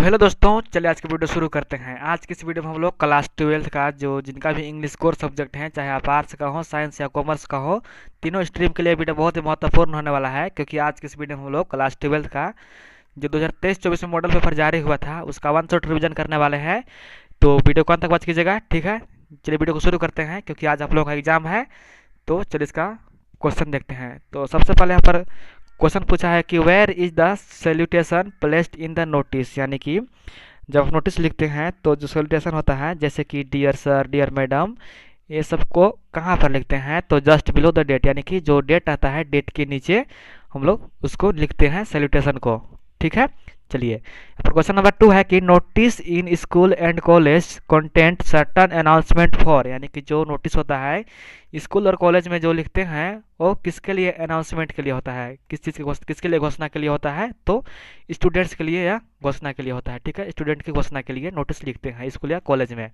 Hello दोस्तों, चलिए आज की वीडियो शुरू करते हैं। आज की इस वीडियो में हम लोग क्लास 12th का जो जिनका भी इंग्लिश कोर सब्जेक्ट है, चाहे आप आर्ट्स का हो, साइंस या कॉमर्स का हो, तीनों स्ट्रीम के लिए वीडियो बहुत ही महत्वपूर्ण होने वाला है। क्योंकि आज की इस वीडियो में हम लोग क्लास 12th का जो 2023-24 में मॉडल पेपर जारी हुआ था उसका वन शॉट रिवीजन करने वाले हैं। तो वीडियो को अंत तक वॉच कीजिएगा, ठीक है। चलिए वीडियो को शुरू करते हैं क्योंकि आज आप लोगों का एग्जाम है। तो चलिए इसका क्वेश्चन देखते हैं। तो सबसे पहले यहाँ पर क्वेश्चन पूछा है कि where is the salutation placed in the notice, यानी कि जब आप नोटिस लिखते हैं तो जो सैल्यूटेशन होता है जैसे कि डियर सर, डियर मैडम, ये सबको कहाँ पर लिखते हैं? तो जस्ट बिलो द डेट, यानी कि जो डेट आता है डेट के नीचे हम लोग उसको लिखते हैं सैल्यूटेशन को, ठीक है। चलिए क्वेश्चन नंबर 2 है कि notice in school and college content certain announcement for, यानी कि जो नोटिस होता है स्कूल और कॉलेज में जो लिखते हैं वो किसके लिए अनाउंसमेंट के लिए होता है, किस चीज़ की किसके लिए घोषणा के लिए होता है? तो स्टूडेंट्स के लिए या घोषणा के लिए होता है, ठीक है। स्टूडेंट की घोषणा के लिए नोटिस लिखते हैं स्कूल या कॉलेज में,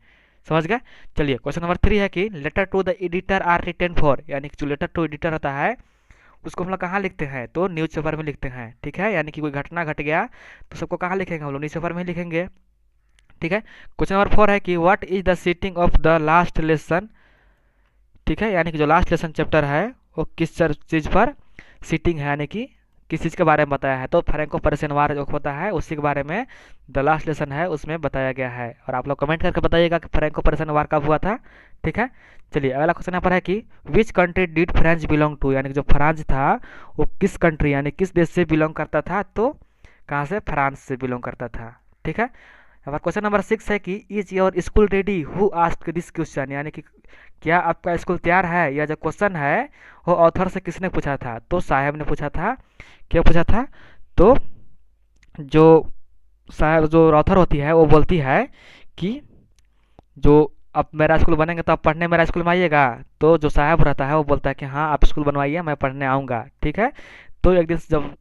समझ गए। चलिए क्वेश्चन नंबर 3 है कि letter to the editor are written for, यानी कि जो लेटर टू एडिटर होता है उसको हम लोग कहाँ लिखते हैं? तो न्यूज़पेपर में लिखते हैं, ठीक है। यानी कि कोई घटना घट गया तो सबको कहाँ लिखेंगे? हम लोग न्यूज़पेपर में लिखेंगे, ठीक है। क्वेश्चन नंबर 4 है कि what is the setting of the last lesson, ठीक है। यानी कि जो लास्ट लेसन चैप्टर है वो किस चीज़ पर सीटिंग है, यानी कि किस चीज़ के बारे में बताया है? तो फ्रैंको परिसंवार जो होता है उसी के बारे में द लास्ट लेसन है उसमें बताया गया है। और आप लोग कमेंट करके बताइएगा कि फ्रैंको परिसंवार कब हुआ था, ठीक है। चलिए अगला क्वेश्चन यहाँ पर है कि which country did France belong to, यानी कि जो फ्रांस था वो किस कंट्री यानी किस देश से बिलोंग करता था? तो कहाँ से? फ्रांस से बिलोंग करता था, ठीक है। अब क्वेश्चन नंबर 6 है कि is your school ready, who asked this question, यानी कि क्या आपका स्कूल तैयार है? या जो क्वेश्चन है वो ऑथर से किसने पूछा था? तो साहब ने पूछा था। क्या पूछा था? तो जो साहब जो ऑथर होती है वो बोलती है कि जो अब मेरा स्कूल बनेंगे तो आप पढ़ने मेरा स्कूल में आइएगा। तो जो साहब रहता है वो बोलता है कि हाँ आप स्कूल बनवाइए, मैं पढ़ने आऊँगा, ठीक है। तो एक दिन जब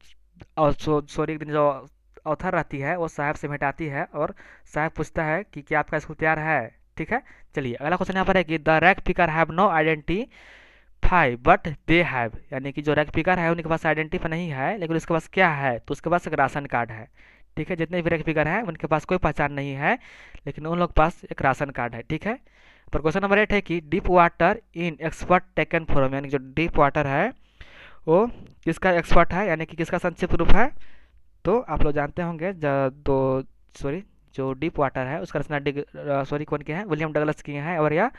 सॉरी एक दिन जो ऑथर रहती है वो साहब से भेंटाती है और साहब पूछता है कि क्या आपका स्कूल तैयार है, ठीक है। चलिए अगला क्वेश्चन यहाँ पर है कि the rack picker have no identify but they have, यानी कि जो रैक पिकर है उनके पास आइडेंटिफाई नहीं है लेकिन उसके पास क्या है? तो उसके पास एक राशन कार्ड है, ठीक है। जितने भी रैक पिकर हैं उनके पास कोई पहचान नहीं है लेकिन उन लोग के पास एक राशन कार्ड है, ठीक है। पर क्वेश्चन नंबर 8 है कि deep water in expert taken from, यानी कि जो डीप वाटर है वो किसका एक्सपर्ट है, यानी कि किसका संक्षिप्त रूप है? तो आप लोग जानते होंगे दो सॉरी जो डीप वाटर है उसका रचना सॉरी कौन किया है? विलियम डगलस किए हैं। और यह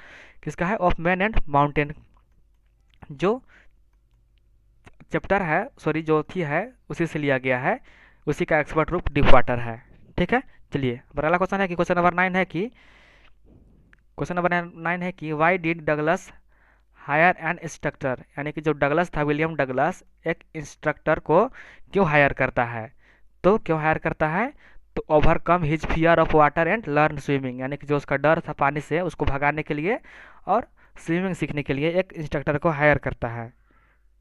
किसका है? ऑफ मैन एंड माउंटेन, जो चैप्टर है सॉरी जो थी है उसी से लिया गया है, उसी का एक्सपर्ट रूप डीप वाटर है, ठीक है। चलिए अगला क्वेश्चन है कि क्वेश्चन नंबर 9 है कि why did Douglas hire an instructor, यानी कि जो डगलस था विलियम डगलस एक इंस्ट्रक्टर को क्यों हायर करता है? तो क्यों हायर करता है? तो overcome his fear of water and learn swimming, यानी कि जो उसका डर था पानी से उसको भगाने के लिए और स्विमिंग सीखने के लिए एक इंस्ट्रक्टर को हायर करता है,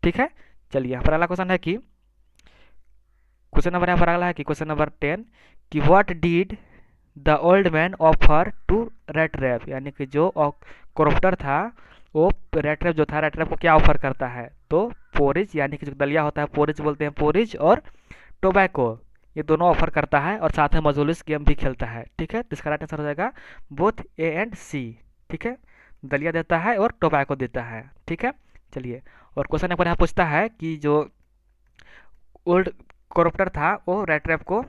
ठीक है। चलिए यहाँ पर अगला क्वेश्चन है कि क्वेश्चन नंबर यहाँ पर अगला है कि क्वेश्चन नंबर 10 कि what did the old man offer to red rap, यानी कि जो क्रॉफ्टर था वो रेड रैप जो था रेड रैप को क्या ऑफर करता है? तो पोरिज, यानी कि जो दलिया होता है पोरिज बोलते हैं, पोरिज और टोबैको ये दोनों ऑफर करता है और साथ में मजोलिस गेम भी खेलता है, ठीक है। तो इसका राइट आंसर हो जाएगा बोथ ए एंड सी, ठीक है। दलिया देता है और टोबैको देता है, ठीक है। चलिए और क्वेश्चन यहाँ पर यहाँ पूछता है कि जो ओल्ड क्रॉफ्टर था वो रेड रैप को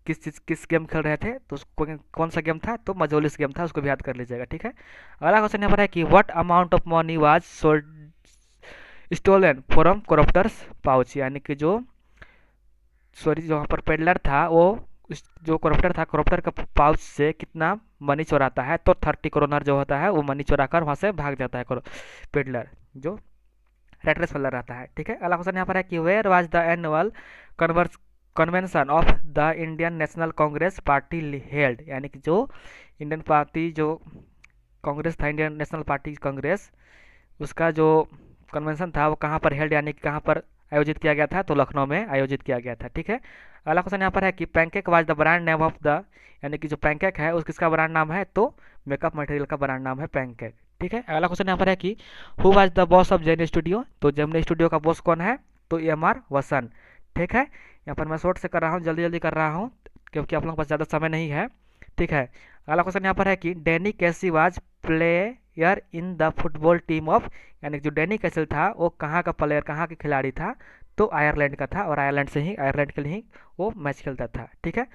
किस गेम खेल रहे थे? तो उसको कौन सा गेम था? तो मजोलिस गेम था, उसको भी याद कर लीजिएगा, ठीक है। अगला क्वेश्चन यहाँ पर है कि what amount of money was sold stolen from crofters pouch, यानी कि जो सॉरी जो वहाँ पर पेडलर था वो जो क्रॉफ्टर था क्रॉफ्टर का पाउच से कितना मनी चुराता है? तो 30 करोनर जो होता है वो मनी चुरा कर वहाँ से भाग जाता है पेडलर जो रेड रेस वाला रहता है, ठीक है। अगला क्वेश्चन यहाँ पर है कि where was the annual convention of the Indian National Congress party held, यानी कि जो इंडियन पार्टी जो कांग्रेस था इंडियन नेशनल पार्टी कांग्रेस उसका जो कन्वेंशन था वो कहाँ पर हेल्ड, यानी कि कहाँ पर आयोजित किया गया था? तो लखनऊ में आयोजित किया गया था, ठीक है। अगला क्वेश्चन यहाँ पर है कि pancake was the brand name of the, यानी कि जो पैनकेक है उस किसका ब्रांड नाम है? तो मेकअप मटेरियल का ब्रांड नाम है पैनकेक, ठीक है। अगला क्वेश्चन यहाँ पर है कि who was the boss of Gemini studio, तो जेमिनी स्टूडियो का बॉस कौन है? तो एम आर वसन, ठीक है। यहाँ पर मैं शॉर्ट से कर रहा हूँ, जल्दी जल्दी कर रहा हूँ क्योंकि आप लोगों के पास ज़्यादा समय नहीं है। ठीक है, अगला क्वेश्चन यहाँ पर है कि डैनी कैसी was player in the football team of, यानी जो डैनी कैसल था वो कहाँ का प्लेयर, कहाँ का खिलाड़ी था, तो आयरलैंड का था और आयरलैंड के लिए ही वो मैच खेलता था। ठीक है,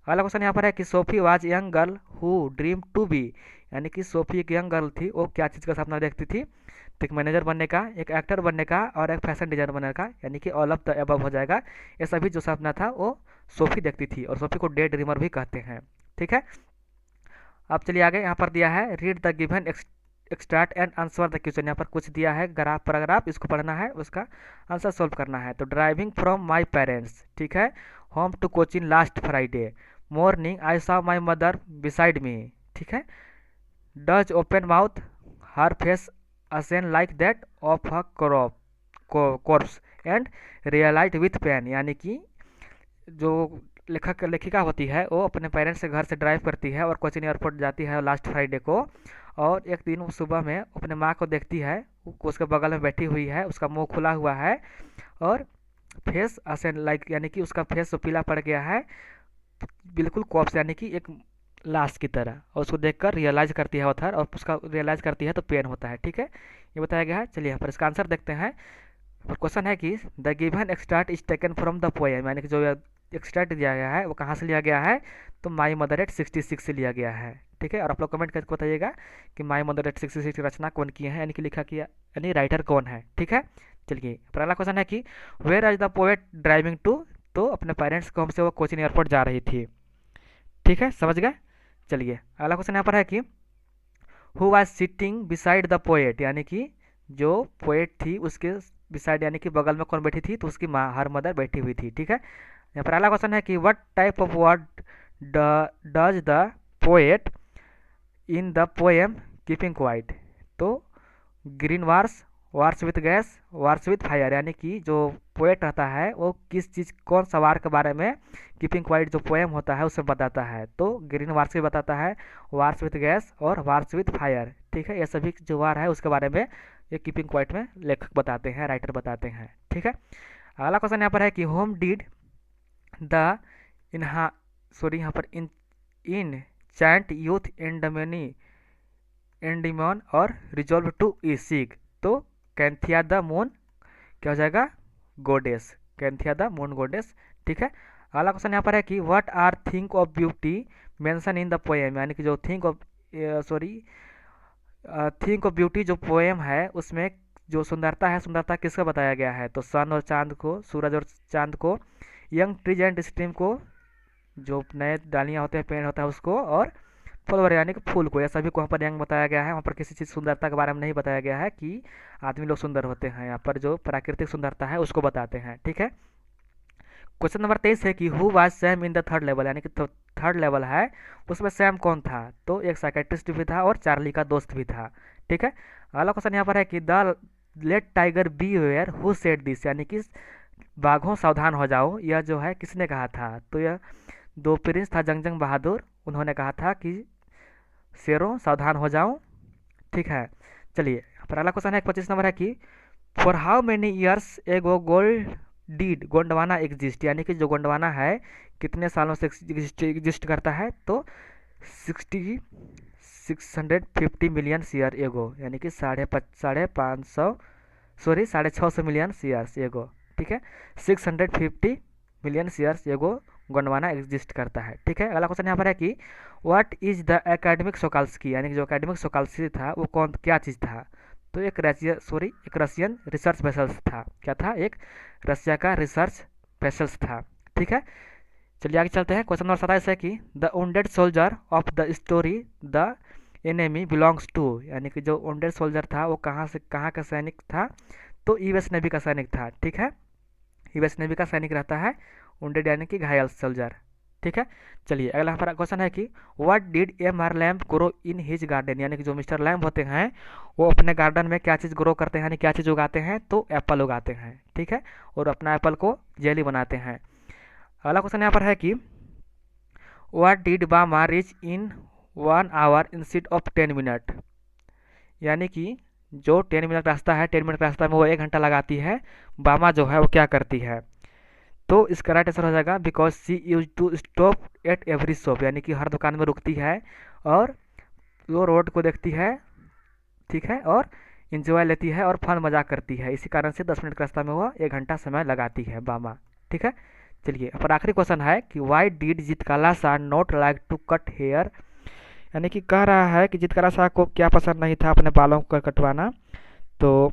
अगला क्वेश्चन यहाँ पर है कि Sophie was young girl who dream to be, यानी कि सोफी एक यंग गर्ल थी, वो क्या चीज़ का सपना देखती थी, तो एक मैनेजर बनने का, एक एक्टर बनने का और एक फैशन डिजाइनर बनने का, यानी कि ऑल ऑफ द अबव हो जाएगा। ये सभी जो सपना था वो सोफी देखती थी और सोफी को डे ड्रीमर भी कहते हैं। ठीक है, अब चलिए आगे, यहाँ पर दिया है read the given extract and answer the question. यहाँ पर कुछ दिया है ग्राफ पैराग्राफ, इसको पढ़ना है, उसका आंसर सोल्व करना है। तो ड्राइविंग फ्रॉम माई पेरेंट्स, ठीक है, home to coaching last Friday morning I saw my mother beside me. ठीक है, does open mouth her face ashen like that of a corpse and realise with pain, यानी कि जो लेखिका होती है वो अपने पेरेंट्स से घर से ड्राइव करती है और कोचिन एयरपोर्ट जाती है लास्ट फ्राइडे को, और एक दिन वो सुबह में अपने माँ को देखती है, उसके बगल में बैठी हुई है, उसका मुंह खुला हुआ है और फेस असेन लाइक, यानी कि उसका फेस तो पीला पड़ गया है, बिल्कुल कॉप्स यानी कि एक लाश की तरह, और उसको देखकर रियलाइज करती है ऑथर, और उसका रियलाइज करती है तो पेन होता है। ठीक है, ये बताया गया है। चलिए यहाँ पर इसका आंसर देखते हैं। क्वेश्चन है कि the given extract is taken from the poem, यानी कि जो एक्सट्रैक्ट दिया गया है वो कहाँ से लिया गया है, तो माई मदर एट 66 से लिया गया है। ठीक है, और आप लोग कमेंट करके बताइएगा कि माई मदर एट 66 की रचना कौन की है, यानी कि लिखा किया, यानी राइटर कौन है। ठीक है, चलिए पहला क्वेश्चन है कि where is the poet driving to, तो अपने पेरेंट्स को हमसे वो कोचिन एयरपोर्ट जा रही थी। ठीक है, समझ गए। चलिए अगला क्वेश्चन यहाँ पर है कि who was sitting beside the poet, यानी कि जो पोएट थी उसके बिसाइड, यानी कि बगल में कौन बैठी थी, तो उसकी माँ, हर मदर बैठी हुई थी। ठीक है, यहाँ पर अगला क्वेश्चन है कि what type of word does the poet in the poem keeping quiet, तो green wars, wars with gas, wars with fire, यानी कि जो पोएट रहता है वो किस चीज़, कौन सा वार के बारे में कीपिंग क्वाइट जो पोएम होता है उससे बताता है, तो ग्रीन वार्स भी बताता है, वार्स विथ गैस और वार्स विथ फायर। ठीक है, ये सभी जो वार है उसके बारे में ये कीपिंग क्वाइट में लेखक बताते हैं, राइटर बताते हैं। ठीक है, अगला क्वेश्चन यहाँ पर है कि होम डीड द इनहा यहाँ पर इन चैंट यूथ एंडमन और रिजॉल्व टू ई सीक, तो कैंथिया द मून क्या हो जाएगा, गोडेस, कैंथिया द मून गोडेस। ठीक है, अगला क्वेश्चन यहाँ पर है कि what are think of beauty mention in the poem, यानी कि जो थिंक ऑफ ब्यूटी जो पोएम है उसमें जो सुंदरता है, सुंदरता किसका बताया गया है, तो सन और चांद को, सूरज और चांद को, यंग ट्रीज एंड स्ट्रीम को, जो नए डालियाँ होते हैं, पेड़ होता है उसको, और फ्लावर यानी कि फूल को, यह सभी को वहाँ पर यंग बताया गया है। वहाँ पर किसी चीज़ सुंदरता के बारे में नहीं बताया गया है कि आदमी लोग सुंदर होते हैं, यहाँ पर जो प्राकृतिक सुंदरता है उसको बताते हैं। ठीक है, क्वेश्चन नंबर 23 है कि who was Sam in the third level, यानी कि थर्ड लेवल है उसमें सैम कौन था, तो एक साइकेट्रिस्ट भी था और चार्ली का दोस्त भी था। ठीक है, अगला क्वेश्चन यहाँ पर है कि the let tiger be where who said this, यानी कि बाघों सावधान हो जाओ, यह जो है किसने कहा था, तो यह दो प्रिंस था जंग बहादुर, उन्होंने कहा था कि शेरों सावधान हो जाओ। ठीक है, चलिए पहला क्वेश्चन है 25 नंबर है कि for how many years ago gold did Gondwana exist, यानी कि जो गोंडवाना है कितने सालों से एग्जिस्ट करता है, तो 650 मिलियन ईयर एगो, यानी कि 650 मिलियन ईयर्स एगो। ठीक है, 650 million years ago Gondwana exist करता है। ठीक है, अगला क्वेश्चन यहाँ पर है कि व्हाट इज द एकेडमिक सोकाल्स्की, यानी कि जो एकेडमिक सोकाल्स्की था वो कौन, क्या चीज़ था, तो एक रशियन रिसर्च वेसल्स था। क्या था, एक रशिया का रिसर्च वेसल्स था। ठीक है, चलिए आगे चलते हैं। क्वेश्चन नंबर 27 है कि the wounded soldier of the story the enemy belongs to, यानी कि जो वुंडेड सोल्जर था वो कहाँ का सैनिक था, तो यूएस नेवी का सैनिक था। ठीक है, यूएस नेवी का सैनिक रहता है वुंडेड, यानी कि घायल सोल्जर। ठीक है, चलिए अगला हमारा क्वेश्चन है कि what did M R Lamb grow in his garden, यानी कि जो मिस्टर लैम्प होते हैं वो अपने गार्डन में क्या चीज़ ग्रो करते हैं, यानी क्या चीज़ उगाते हैं, तो एप्पल उगाते हैं। ठीक है, और अपना एप्पल को जेली बनाते हैं। अगला क्वेश्चन यहाँ पर है कि what did Bama reach in 1 hour instead of 10 minute, यानी कि जो 10 मिनट रास्ता है, 10 मिनट रास्ता में वो 1 घंटा लगाती है, बामा जो है वो क्या करती है, तो इसका राइट आंसर हो जाएगा because she use to stop at every shop, यानी कि हर दुकान में रुकती है और वो रोड को देखती है, ठीक है, और इंजॉय लेती है और फन मजाक करती है। इसी कारण से 10 मिनट का रास्ता में वो 1 घंटा समय लगाती है बामा। ठीक है, चलिए पर आखिरी क्वेश्चन है कि वाई डिड जीतकाला Shah not like to cut hair, यानी कि कह रहा है कि जीतकाला शाह को क्या पसंद नहीं था अपने बालों को कटवाना। तो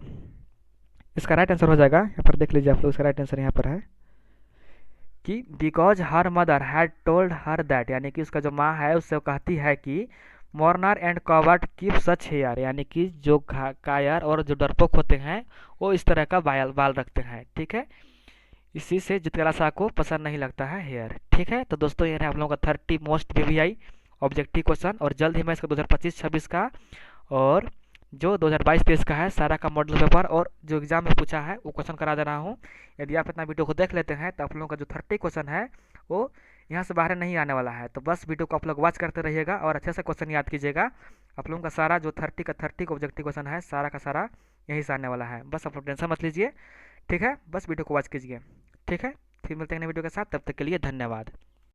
इसका राइट आंसर हो जाएगा, यहाँ पर देख लीजिए आप लोग, इसका राइट आंसर यहाँ पर है कि because her mother had told her that, यानी कि उसका जो माँ है उससे वो कहती है कि mourner and coward keep such hair, यानी कि जो कायर और जो डरपोक होते हैं वो इस तरह का बाल रखते हैं। ठीक है, इसी से जीतकाला शाह को पसंद नहीं लगता है हेयर। ठीक है, तो दोस्तों ये है आप लोगों का 30 मोस्ट वीवीआई ऑब्जेक्टिव क्वेश्चन, और जल्द ही मैं इसका 2025-26 का और जो 2022-23 का है सारा का मॉडल पेपर और जो एग्जाम में पूछा है वो क्वेश्चन करा दे रहा हूँ। यदि आप इतना वीडियो को देख लेते हैं तो आप लोगों का जो 30 क्वेश्चन है वो यहाँ से बाहर नहीं आने वाला है। तो बस वीडियो को आप लोग वॉच करते रहिएगा और अच्छे से क्वेश्चन याद कीजिएगा। आप लोगों का सारा जो 30 का ऑब्जेक्टिव क्वेश्चन है सारा का सारा यहीं से आने वाला है। बस आप लोग टेंशन मत लीजिए, ठीक है, बस वीडियो को वॉच कीजिए। ठीक है, फिर मिलते हैं नए वीडियो के साथ, तब तक के लिए धन्यवाद।